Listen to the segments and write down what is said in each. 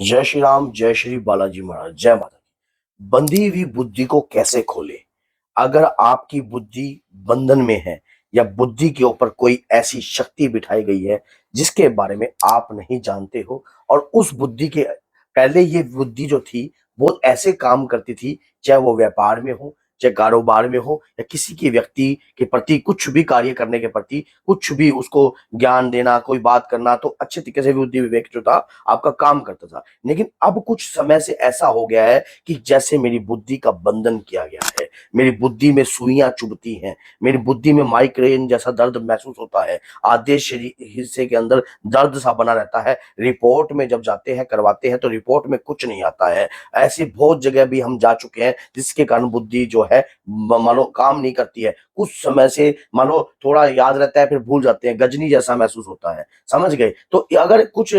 जय श्री राम, जय श्री बालाजी महाराज, जय माता दी। बंधी हुई बुद्धि को कैसे खोले? अगर आपकी बुद्धि बंधन में है या बुद्धि के ऊपर कोई ऐसी शक्ति बिठाई गई है जिसके बारे में आप नहीं जानते हो, और उस बुद्धि के पहले ये बुद्धि जो थी वो ऐसे काम करती थी, चाहे वो व्यापार में हो, चाहे कारोबार में हो, या किसी के व्यक्ति के प्रति कुछ भी कार्य करने के प्रति कुछ भी उसको ज्ञान देना, कोई बात करना, तो अच्छे तरीके से बुद्धि विवेक जो था आपका काम करता था। लेकिन अब कुछ समय से ऐसा हो गया है कि जैसे मेरी बुद्धि का बंधन किया गया है, मेरी बुद्धि में सुइयां चुभती हैं, मेरी बुद्धि में माइग्रेन जैसा दर्द महसूस होता है, आधे शरीर हिस्से के अंदर दर्द सा बना रहता है। रिपोर्ट में जब जाते हैं, करवाते हैं, तो रिपोर्ट में कुछ नहीं आता है। ऐसी बहुत जगह भी हम जा चुके हैं जिसके कारण बुद्धि जो है मानो काम नहीं करती है। कुछ समय से मानो थोड़ा याद रहता है, फिर भूल जाते हैं, गजनी जैसा महसूस होता है। समझ गए? तो अगर कुछ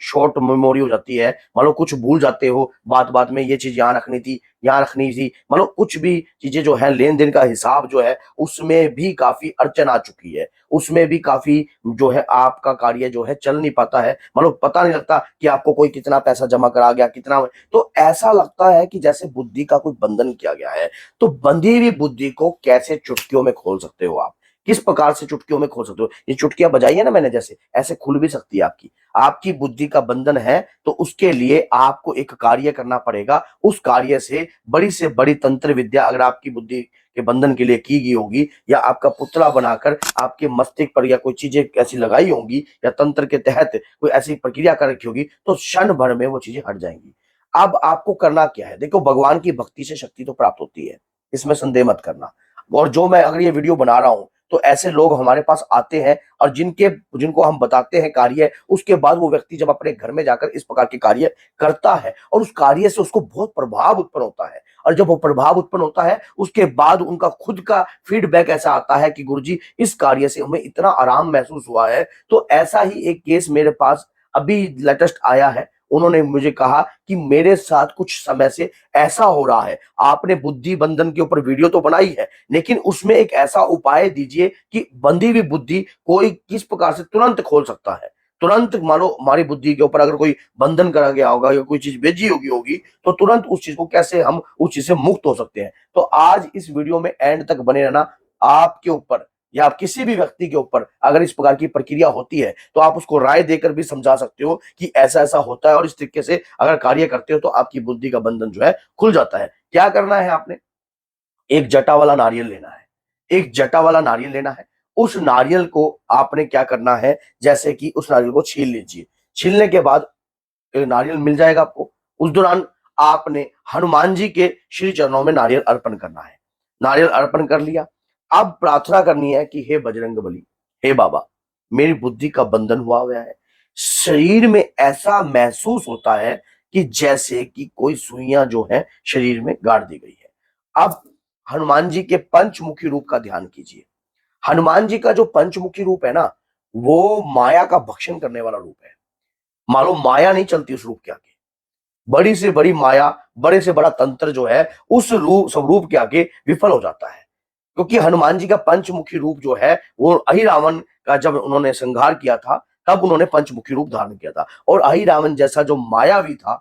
शॉर्ट मेमोरी हो जाती है, मान लो कुछ भूल जाते हो, बात बात में ये चीज यहाँ रखनी थी, यहाँ रखनी थी, मान लो कुछ भी चीजें जो है, लेन देन का हिसाब जो है उसमें भी काफी अड़चन आ चुकी है, उसमें भी काफी जो है आपका कार्य जो है चल नहीं पाता है। मान लो पता नहीं लगता कि आपको कोई कितना पैसा जमा करा गया, कितना, तो ऐसा लगता है कि जैसे बुद्धि का कोई बंधन किया गया है। तो बंधी हुई बुद्धि को कैसे चुटकियों में खोल सकते हो आप? किस प्रकार से चुटकियों में खोल सकते हो? ये चुटकियां बजाई है ना मैंने, जैसे ऐसे खुल भी सकती है आपकी। आपकी बुद्धि का बंधन है तो उसके लिए आपको एक कार्य करना पड़ेगा। उस कार्य से बड़ी तंत्र विद्या अगर आपकी बुद्धि के बंधन के लिए की गई होगी, या आपका पुतला बनाकर आपके मस्तिष्क पर या कोई चीजें ऐसी लगाई होंगी, या तंत्र के तहत कोई ऐसी प्रक्रिया कर रखी होगी, तो क्षण भर में वो चीजें हट जाएंगी। अब आपको करना क्या है? देखो, भगवान की भक्ति से शक्ति तो प्राप्त होती है, इसमें संदेह मत करना। और जो मैं अगर ये वीडियो बना रहा हूं, तो ऐसे लोग हमारे पास आते हैं, और जिनको हम बताते हैं कार्य, उसके बाद वो व्यक्ति जब अपने घर में जाकर इस प्रकार के कार्य करता है, और उस कार्य से उसको बहुत प्रभाव उत्पन्न होता है, और जब वो प्रभाव उत्पन्न होता है उसके बाद उनका खुद का फीडबैक ऐसा आता है कि गुरुजी, इस कार्य से हमें इतना आराम महसूस हुआ है। तो ऐसा ही एक केस मेरे पास अभी लेटेस्ट आया है। उन्होंने मुझे कहा कि मेरे साथ कुछ समय से ऐसा हो रहा है, आपने बुद्धि बंधन के ऊपर वीडियो तो बनाई है, लेकिन उसमें एक ऐसा उपाय दीजिए कि बंधी हुई बुद्धि कोई किस प्रकार से तुरंत खोल सकता है। तुरंत मानो हमारी बुद्धि के ऊपर अगर कोई बंधन करा गया होगा या कोई चीज भेजी होगी, तो तुरंत उस चीज को कैसे हम उस चीज से मुक्त हो सकते हैं। तो आज इस वीडियो में एंड तक बने रहना। आपके ऊपर या आप किसी भी व्यक्ति के ऊपर अगर इस प्रकार की प्रक्रिया होती है, तो आप उसको राय देकर भी समझा सकते हो कि ऐसा ऐसा होता है, और इस तरीके से अगर कार्य करते हो तो आपकी बुद्धि का बंधन जो है खुल जाता है। क्या करना है आपने? एक जटा वाला नारियल लेना है। एक जटा वाला नारियल लेना है। उस नारियल को आपने क्या करना है, जैसे कि उस नारियल को छील लीजिए। छीलने के बाद नारियल मिल जाएगा आपको। उस दौरान आपने हनुमान जी के श्री चरणों में नारियल अर्पण करना है। नारियल अर्पण कर लिया। अब प्रार्थना करनी है कि हे बजरंग बली, हे बाबा, मेरी बुद्धि का बंधन हुआ हुआ है। शरीर में ऐसा महसूस होता है कि जैसे कि कोई सुइयां जो है शरीर में गाड़ दी गई है। अब हनुमान जी के पंचमुखी रूप का ध्यान कीजिए। हनुमान जी का जो पंचमुखी रूप है ना, वो माया का भक्षण करने वाला रूप है। मानो माया नहीं चलती उस रूप के आगे। बड़ी से बड़ी माया, बड़े से बड़ा तंत्र जो है उस रूप स्वरूप के आगे विफल हो जाता है। क्योंकि हनुमान जी का पंचमुखी रूप जो है, वो अहिरावण का जब उन्होंने संहार किया था, तब उन्होंने पंचमुखी रूप धारण किया था। और अहिरावण जैसा जो मायावी था,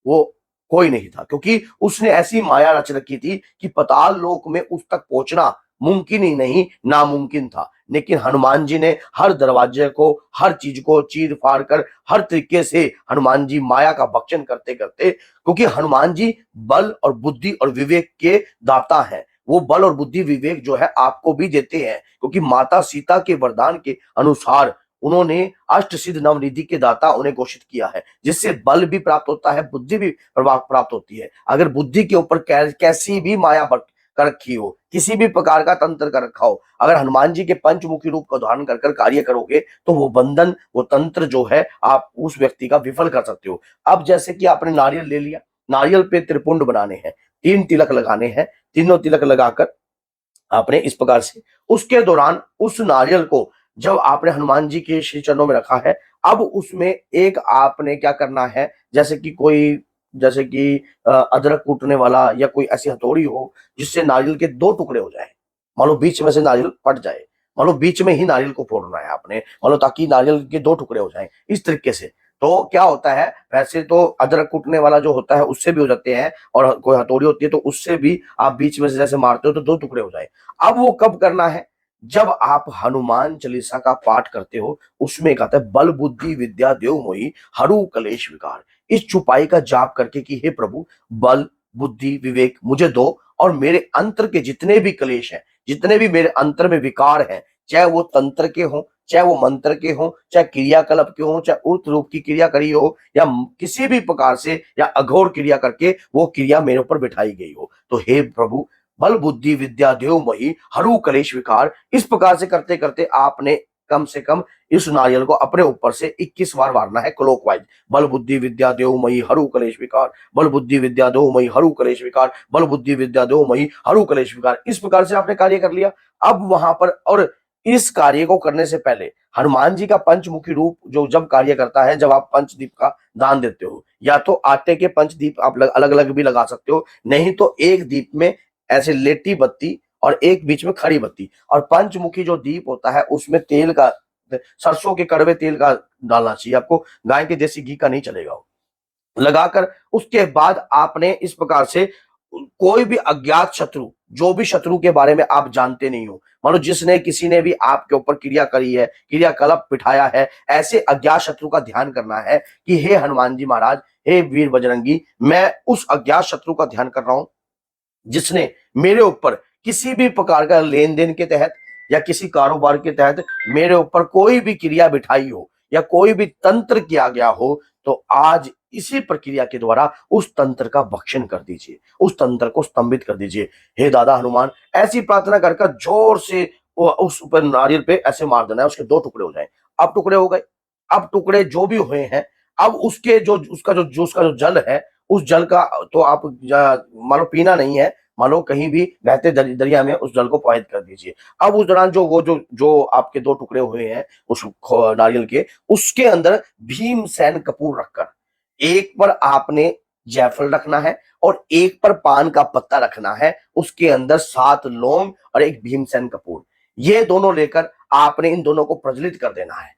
वो कोई नहीं था, क्योंकि उसने ऐसी माया रच रखी थी कि पाताल लोक में उस तक पहुंचना मुमकिन ही नहीं, नामुमकिन था। लेकिन हनुमान जी ने हर दरवाजे को, हर चीज को चीर फाड़ कर, हर तरीके से हनुमान जी माया का भक्षण करते करते, क्योंकि हनुमान जी बल और बुद्धि और विवेक के दाता हैं। वो बल और बुद्धि विवेक जो है आपको भी देते हैं, क्योंकि माता सीता के वरदान के अनुसार उन्होंने अष्ट सिद्ध नवनिधि के दाता उन्हें घोषित किया है, जिससे बल भी प्राप्त होता है, बुद्धि भी प्रभाव प्राप्त होती है। अगर बुद्धि के ऊपर कैसी भी माया कर रखी हो, किसी भी प्रकार का तंत्र कर रखा हो, अगर हनुमान जी के पंचमुखी रूप का धारण कर कार्य करोगे, तो वो बंधन, वो तंत्र जो है आप उस व्यक्ति का विफल कर सकते हो। अब जैसे कि आपने नारियल ले लिया, नारियल पे त्रिपुंड बनाने हैं, 3 तिलक लगाने हैं। तीनों तिलक लगाकर आपने इस प्रकार से, उसके दौरान उस नारियल को जब आपने हनुमान जी के श्री चरणों में रखा है, अब उसमें एक आपने क्या करना है, जैसे कि अदरक कूटने वाला या कोई ऐसी हथौड़ी हो जिससे नारियल के 2 टुकड़े हो जाए। मान लो बीच में से नारियल फट जाए, मान लो बीच में ही नारियल को फोड़ना है आपने, मान लो, ताकि नारियल के 2 टुकड़े हो जाएं। इस तरीके से तो क्या होता है, वैसे तो अदरक कूटने वाला जो होता है उससे भी हो जाते हैं, और कोई हथौड़ी होती है तो उससे भी आप बीच में से जैसे मारते हो तो 2 टुकड़े हो जाए। अब वो कब करना है? जब आप हनुमान चालीसा का पाठ करते हो, उसमें कहता है बल बुद्धि विद्या देव मोहि हरु कलेश विकार। इस चौपाई का जाप करके कि हे प्रभु, बल बुद्धि विवेक मुझे दो, और मेरे अंतर के जितने भी क्लेश हैं, जितने भी मेरे अंतर में विकार हैं, चाहे वो तंत्र के हों, चाहे वो मंत्र के हों, चाहे क्रियाकल्प के हों, चाहे उर्त रूप की क्रिया करी हो, या किसी भी प्रकार से या अघोर क्रिया करके वो क्रिया मेरे ऊपर बिठाई गई हो, तो हे प्रभु, बल बुद्धि विद्या देव मही हरु कलेश विकार। इस प्रकार से करते करते आपने कम से कम इस नारियल को अपने ऊपर से 21 बार मारना है क्लॉकवाइज। बल बुद्धि विद्या देव मही हरु कलेश विकार, बल बुद्धि विद्या देव मही हरु कलेश विकार, बल बुद्धि विद्या देव मही हरु कलेश विकार। इस प्रकार से आपने कार्य कर लिया। अब वहां पर, और इस कार्य को करने से पहले हनुमान जी का पंचमुखी रूप जो जब कार्य करता है, जब आप पंचदीप का दान देते हो, या तो आटे के पंचदीप आप अलग अलग भी लगा सकते हो, नहीं तो एक दीप में ऐसे लेटी बत्ती और एक बीच में खड़ी बत्ती, और पंचमुखी जो दीप होता है उसमें तेल का, सरसों के कड़वे तेल का डालना चाहिए आपको, गाय के देसी घी का नहीं चलेगा। लगाकर उसके बाद आपने इस प्रकार से कोई भी अज्ञात शत्रु, जो भी शत्रु के बारे में आप जानते नहीं हो, मानो जिसने किसी ने भी आपके ऊपर क्रिया करी है, क्रियाकलाप बिठाया है, ऐसे अज्ञात शत्रु का ध्यान करना है कि हे हनुमान जी महाराज, हे वीर बजरंगी, मैं उस अज्ञात शत्रु का ध्यान कर रहा हूं जिसने मेरे ऊपर किसी भी प्रकार का लेन देन के तहत या किसी कारोबार के तहत मेरे ऊपर कोई भी क्रिया बिठाई हो या कोई भी तंत्र किया गया हो, तो आज इसी प्रक्रिया के द्वारा उस तंत्र का भक्षण कर दीजिए, उस तंत्र को स्तंभित कर दीजिए। हे दादा हनुमान, ऐसी प्रार्थना कर कर जोर से उस ऊपर नारियल पे ऐसे मार देना है, उसके 2 टुकड़े हो जाए। अब टुकड़े हो गए। अब टुकड़े जो भी हुए हैं, अब उसके जो उसका जो जल है, उस जल का तो आप मान लो पीना नहीं है, मान लो कहीं भी बहते दरिया में उस जल को प्रवाहित कर दीजिए। अब उस दौरान जो आपके 2 टुकड़े हुए हैं उस नारियल के, उसके अंदर भीमसेन कपूर रखकर, एक पर आपने जायफल रखना है और एक पर पान का पत्ता रखना है, उसके अंदर 7 लौंग और एक भीमसेन कपूर, ये दोनों लेकर आपने इन दोनों को प्रज्वलित कर देना है,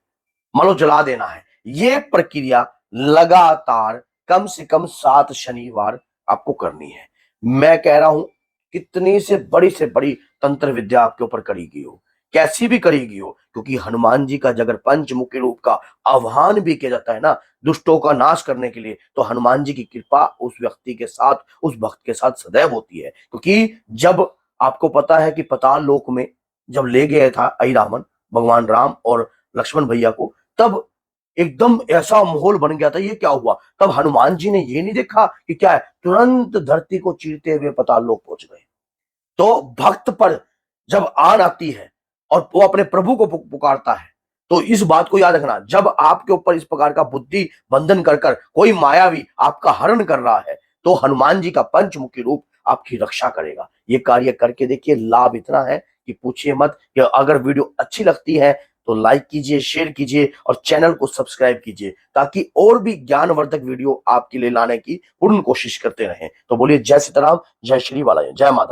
मान लो जला देना है। ये प्रक्रिया लगातार कम से कम 7 शनिवार आपको करनी है। मैं कह रहा हूं, कितनी से बड़ी तंत्र विद्या आपके ऊपर करी गई हो, कैसी भी करी गई हो, क्योंकि हनुमान जी का अगर पंचमुखी रूप का आह्वान भी किया जाता है ना, दुष्टों का नाश करने के लिए, तो हनुमान जी की कृपा उस व्यक्ति के साथ, उस भक्त के साथ सदैव होती है। क्योंकि जब आपको पता है कि पाताल लोक में जब ले गया था अहिरावण, भगवान राम और लक्ष्मण भैया को, तब एकदम ऐसा माहौल बन गया था। ये क्या हुआ? तब हनुमान जी ने ये नहीं देखा कि क्या है, तुरंत धरती को चीरते हुए पाताल लोक पहुंच गए। तो भक्त पर जब आन आती है और वो अपने प्रभु को पुकारता है, तो इस बात को याद रखना, जब आपके ऊपर इस प्रकार का बुद्धि बंधन कर कर कोई मायावी आपका हरण कर रहा है, तो हनुमान जी का पंचमुखी रूप आपकी रक्षा करेगा। ये कार्य करके देखिए, लाभ इतना है कि पूछिए मत। कि अगर वीडियो अच्छी लगती है तो लाइक कीजिए, शेयर कीजिए और चैनल को सब्सक्राइब कीजिए, ताकि और भी ज्ञानवर्धक वीडियो आपके लिए लाने की पूर्ण कोशिश करते रहें। तो बोलिए जय सीताराम, जय श्री बालाजी, जय माता।